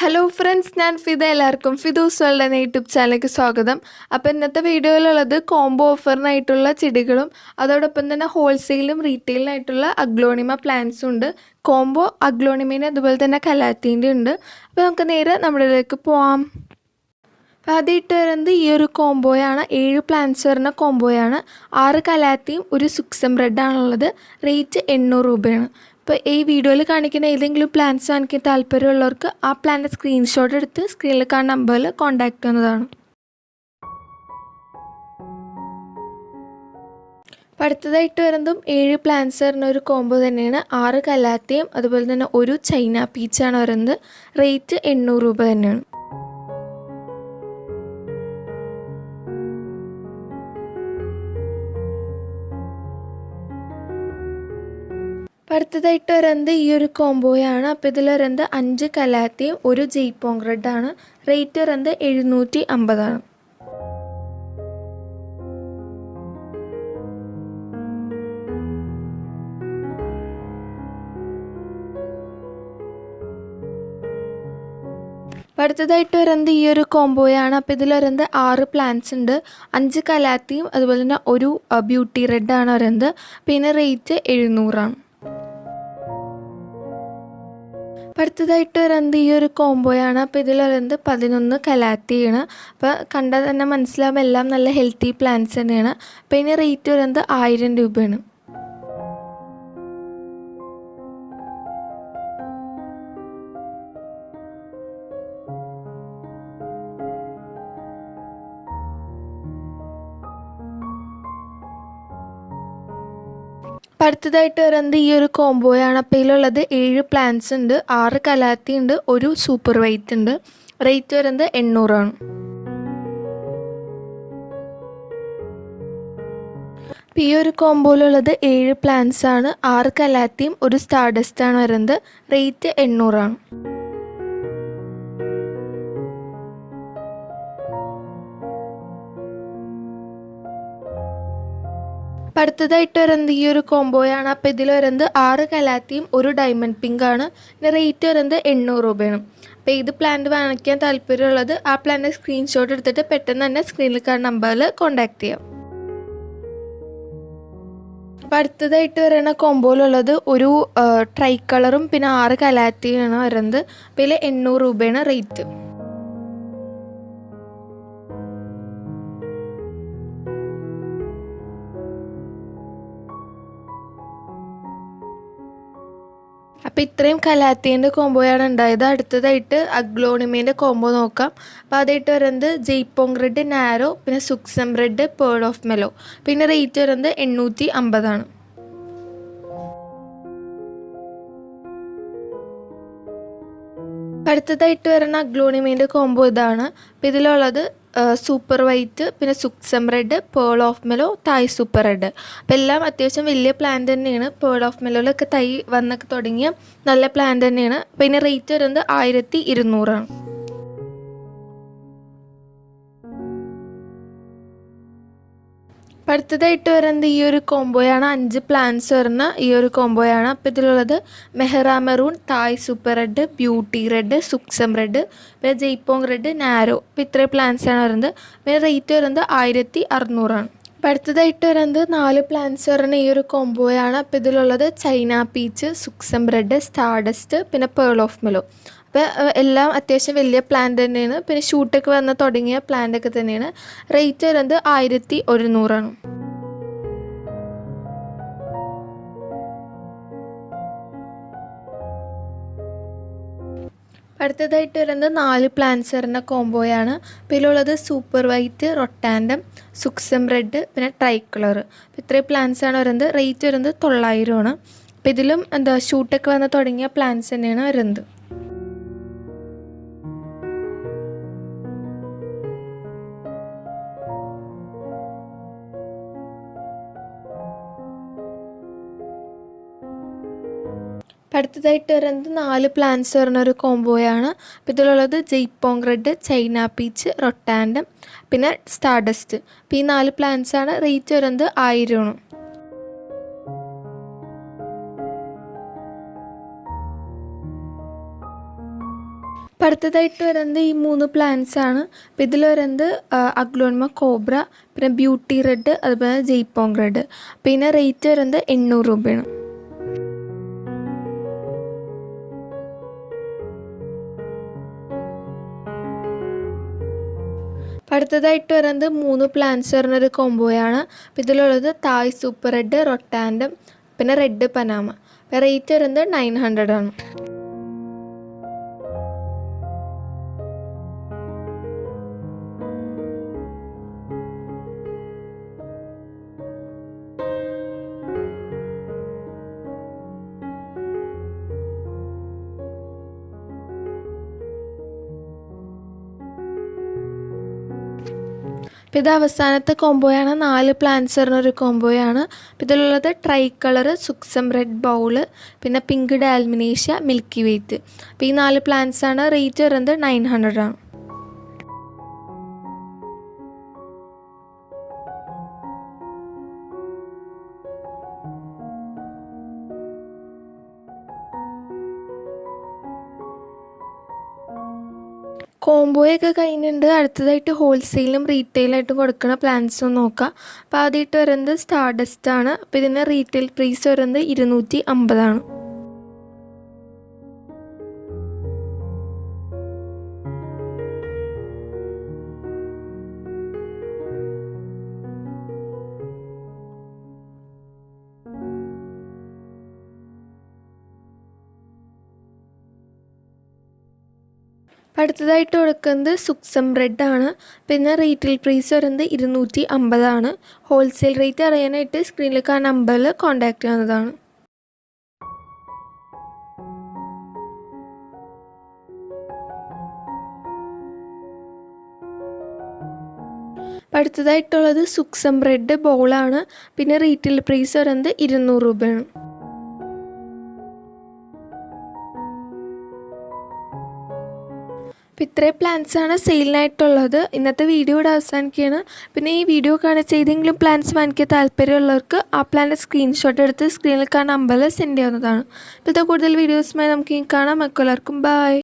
Hello friends, ഞാൻ ഫിദ. എല്ലാവർക്കും Fidu's world എന്ന യൂട്യൂബ് ചാനലിലേക്ക് സ്വാഗതം. അപ്പോൾ ഇന്നത്തെ വീഡിയോയിലുള്ളത് കോംബോ ഓഫറിനായിട്ടുള്ള ചെടികളും അതോടൊപ്പം തന്നെ ഹോൾസെയിലും റീറ്റെയിലിനായിട്ടുള്ള അഗ്ലോണിമ പ്ലാന്റ്സും ഉണ്ട്. കോംബോ അഗ്ലോണിമേനെ അതുപോലെ തന്നെ കലാത്തീൻ്റെ ഉണ്ട്. അപ്പോൾ നമുക്ക് നേരെ നമ്മളിലേക്ക് പോവാം. അപ്പോൾ ആദ്യമായിട്ട് വരുന്നത് ഈ ഒരു കോംബോയാണ്. 7 പ്ലാന്റ്സ് വരുന്ന കോംബോയാണ്. 6 കലാത്തിയും ഒരു സുക്സം ബ്രെഡാണുള്ളത്. റേറ്റ് 800 രൂപയാണ്. ഇപ്പോൾ ഈ വീഡിയോയിൽ കാണിക്കുന്ന ഏതെങ്കിലും പ്ലാന്റ്സ് വാങ്ങിക്കാൻ താല്പര്യമുള്ളവർക്ക് ആ പ്ലാൻ്റെ സ്ക്രീൻഷോട്ട് എടുത്ത് സ്ക്രീനിൽ കാണുന്ന നമ്പറിൽ കോൺടാക്ട് ചെയ്യുന്നതാണ്. അപ്പോൾ അടുത്തതായിട്ട് വരുന്നതും 7 പ്ലാന്റ്സ് വരുന്ന ഒരു കോംബോ തന്നെയാണ്. 6 കലാത്തിയും അതുപോലെ തന്നെ ഒരു ചൈന പീച്ചാണ് വരുന്നത്. റേറ്റ് 800 രൂപ തന്നെയാണ്. അടുത്തതായിട്ട് വരുന്നത് ഈ ഒരു കോംബോയാണ്. അപ്പോൾ ഇതിൽ വരുന്നത് 5 കലാത്തിയും ഒരു ജെയ്പോങ് റെഡാണ്. റേറ്റ് വരുന്നത് 750 അടുത്തതായിട്ട് വരുന്നത് ഈ ഒരു കോംബോയാണ്. അപ്പോൾ ഇതിൽ വരുന്നത് 6 പ്ലാന്റ്സ് ഉണ്ട്. 5 കലാത്തിയും അതുപോലെ തന്നെ ഒരു ബ്യൂട്ടി റെഡാണ് വരുന്നത്. പിന്നെ റേറ്റ് 700 അടുത്തതായിട്ട് വരുന്നത് ഈ ഒരു കോംബോയാണ്. അപ്പോൾ ഇതിൽ വരുന്നത് 11 കലാത്തിയാണ്. അപ്പോൾ കണ്ടാൽ തന്നെ മനസ്സിലാവും എല്ലാം നല്ല ഹെൽത്തി പ്ലാന്റ്സ് തന്നെയാണ്. അപ്പോൾ ഇതിന് റേറ്റ് വരുന്നത് 1000 രൂപയാണ്. അടുത്തതായിട്ട് വരുന്നത് ഈ ഒരു കോംബോയാണ്. അപ്പോൾ ഇതിലുള്ളത് 7 പ്ലാന്റ്സ് ഉണ്ട്. 6 കലാത്തി ഉണ്ട്. ഒരു സൂപ്പർ വൈറ്റ് ഉണ്ട്. റേറ്റ് വരുന്നത് 800 ഈ ഒരു കോംബോയിലുള്ളത് 7 പ്ലാന്റ്സ് ആണ്. 6 കലാത്തിയും ഒരു സ്റ്റാർഡസ്റ്റാണ് വരുന്നത്. റേറ്റ് 800 അടുത്തതായിട്ട് വരുന്നത് ഈ ഒരു കോംബോയാണ്. അപ്പോൾ ഇതിൽ വരുന്നത് 6 കലാത്തിയും ഒരു ഡയമണ്ട് പിങ്ക് ആണ്. പിന്നെ റേറ്റ് വരുന്നത് 800 രൂപയാണ്. അപ്പോൾ ഏത് പ്ലാന്റ് വാങ്ങിക്കാൻ താല്പര്യമുള്ളത് ആ പ്ലാന്റ് സ്ക്രീൻഷോട്ട് എടുത്തിട്ട് പെട്ടെന്ന് തന്നെ സ്ക്രീനിൽ കാണുന്ന നമ്പറിൽ കോൺടാക്ട് ചെയ്യാം. അപ്പോൾ അടുത്തതായിട്ട് വരുന്ന കോംബോയിലുള്ളത് ഒരു ട്രൈ കളറും പിന്നെ 6 കലാത്തിയാണ് വരുന്നത്. അപ്പോൾ ഇതിൽ 800 രൂപയാണ് റേറ്റ്. അപ്പോൾ ഇത്രയും കലാത്തീൻ്റെ കോംബോയാണ് ഉണ്ടായത്. അടുത്തതായിട്ട് അഗ്ലോണിമേൻ്റെ കോംബോ നോക്കാം. അപ്പോൾ അതായിട്ട് വരുന്നത് ജെയ്പോങ് റെഡ് നാരോ, പിന്നെ സുക്സം റെഡ് പേൾ ഓഫ് മെലോ. പിന്നെ റേറ്റ് വരുന്നത് 850 അടുത്തതായിട്ട് വരുന്ന അഗ്ലോണിമേൻ്റെ കോംബോ ഇതാണ്. അപ്പോൾ ഇതിലുള്ളത് സൂപ്പർ വൈറ്റ്, പിന്നെ സുക്സം red, pearl of mellow, Thai super red. അപ്പോൾ എല്ലാം അത്യാവശ്യം വലിയ പ്ലാന്റ് തന്നെയാണ്. പേൾ ഓഫ് മെലോയിലൊക്കെ തൈ വന്നൊക്കെ തുടങ്ങിയ നല്ല പ്ലാന്റ് തന്നെയാണ്. അപ്പോൾ ഇതിന് റേറ്റ് വരുന്നത് 1200 അടുത്തതായിട്ട് വരുന്നത് ഈ ഒരു കോംബോയാണ്. 5 പ്ലാന്റ്സ് വരുന്ന ഈ ഒരു കോംബോയാണ്. അപ്പോൾ ഇതിലുള്ളത് മെഹ്റ മെറൂൺ, തായ് super red, beauty red, സുക്സം red, പിന്നെ ജെയ്പോങ് റെഡ്, നാരോ. അപ്പോൾ ഇത്രയും പ്ലാന്റ്സാണ് വരുന്നത്. പിന്നെ റേറ്റ് വരുന്നത് 1600 അപ്പോൾ അടുത്തതായിട്ട് വരുന്നത് 4 പ്ലാന്റ്സ് വരുന്ന ഈ ഒരു കോംബോയാണ്. അപ്പോൾ ഇതിലുള്ളത് ചൈന പീച്ച്, സുക്സം റെഡ്, സ്റ്റാർഡസ്റ്റ്, പിന്നെ പേൾ ഓഫ് മെലോ. അപ്പോൾ എല്ലാം അത്യാവശ്യം വലിയ പ്ലാന്റ് തന്നെയാണ്. പിന്നെ ഷൂട്ടൊക്കെ വന്ന് തുടങ്ങിയ പ്ലാന്റൊക്കെ തന്നെയാണ്. റേറ്റ് വരുന്നത് 1100 അടുത്തതായിട്ട് വരുന്നത് 4 പ്ലാന്റ്സ് വരുന്ന കോംബോയാണ്. അപ്പോൾ ഇതിലുള്ളത് സൂപ്പർ വൈറ്റ്, റൊട്ടാൻഡം, സുക്സം റെഡ്, പിന്നെ ട്രൈ കളർ. അപ്പോൾ ഇത്രയും പ്ലാന്റ്സാണ് വരുന്നത്. റേറ്റ് വരുന്നത് 900 അപ്പോൾ ഇതിലും ഷൂട്ടൊക്കെ വന്ന് തുടങ്ങിയ പ്ലാന്റ്സ് തന്നെയാണ് വരുന്നത്. അടുത്തതായിട്ട് വരുന്നത് 4 പ്ലാന്റ്സ് വരുന്ന ഒരു കോംബോയാണ്. അപ്പോൾ ഇതിലുള്ളത് ജെയ്പോങ് റെഡ്, ചൈന പീച്ച്, റൊട്ടാൻഡം, പിന്നെ സ്റ്റാർഡസ്റ്റ്. അപ്പോൾ ഈ 4 പ്ലാന്റ്സാണ്. റേറ്റ് വരുന്നത് 1000 അപ്പോൾ അടുത്തതായിട്ട് വരുന്നത് ഈ 3 പ്ലാന്റ്സ് ആണ്. അപ്പോൾ ഇതിൽ വരുന്നത് അഗ്ലോണിമ കോബ്ര, പിന്നെ ബ്യൂട്ടി റെഡ്, അതുപോലെ ജെയ്പോങ് റെഡ്. പിന്നെ റേറ്റ് വരുന്നത് 800 രൂപയാണ്. അടുത്തതായിട്ട് വരുന്നത് 3 പ്ലാന്റ്സ് വരുന്നൊരു കോംബോയാണ്. അപ്പോൾ ഇതിലുള്ളത് തായ് സൂപ്പർ റെഡ്, റൊട്ടാൻഡം, പിന്നെ റെഡ് പനാമ. അപ്പോൾ റേറ്റ് വരുന്നത് 900 ആണ്. അപ്പോൾ ഇത് അവസാനത്തെ കോംബോയാണ്. 4 പ്ലാന്റ്സ് വരുന്നൊരു കോംബോയാണ്. അപ്പോൾ ഇതിലുള്ളത് ട്രൈ കളർ, സുക്സം റെഡ് ബൗള്, പിന്നെ പിങ്ക് ഡാൽമിനേഷ്യ, മിൽക്കി വെയ്റ്റ്. അപ്പോൾ ഈ 4 പ്ലാന്റ്സാണ്. റേറ്റ് വരുന്നത് 900 ആണ്. കോംബോയൊക്കെ കഴിഞ്ഞിട്ടുണ്ട്. അടുത്തതായിട്ട് ഹോൾസെയിലും റീറ്റെയിലായിട്ടും കൊടുക്കുന്ന പ്ലാൻസും നോക്കാം. അപ്പോൾ ആദ്യമായിട്ട് വരുന്നത് സ്റ്റാർഡസ്റ്റ് ആണ്. അപ്പോൾ ഇതിൻ്റെ റീറ്റെയിൽ പ്രൈസ് വരുന്നത് 250 ആണ്. അടുത്തതായിട്ട് കൊടുക്കുന്നത് സുക്സം റെഡ് ആണ്. പിന്നെ റീറ്റെയിൽ പ്രൈസ് വരുന്നത് 250 ആണ്. ഹോൾസെയിൽ റേറ്റ് അറിയാനായിട്ട് സ്ക്രീനിൽ കാണുന്ന നമ്പറിൽ കോൺടാക്റ്റ് ചെയ്യാവുന്നതാണ്. അടുത്തതായിട്ടുള്ളത് സുക്സം റെഡ് ബോളാണ്. പിന്നെ റീറ്റെയിൽ പ്രൈസ് വരുന്നത് 200 രൂപയാണ്. അപ്പോൾ ഇത്രയും പ്ലാൻസാണ് സെയിലിനായിട്ടുള്ളത്. ഇന്നത്തെ വീഡിയോ ഇവിടെ അവസാനിക്കുകയാണ്. പിന്നെ ഈ വീഡിയോ കാണിച്ച ഏതെങ്കിലും പ്ലാൻസ് വാങ്ങിക്കാൻ താല്പര്യമുള്ളവർക്ക് ആ പ്ലാൻ്റെ സ്ക്രീൻഷോട്ട് എടുത്ത് സ്ക്രീനിൽ കാണുന്ന നമ്പറിൽ സെൻഡ് ചെയ്യാവുന്നതാണ്. അപ്പോൾ ഇത് കൂടുതൽ വീഡിയോസുമായി നമുക്ക് കാണാം. എല്ലാവർക്കും ബൈ.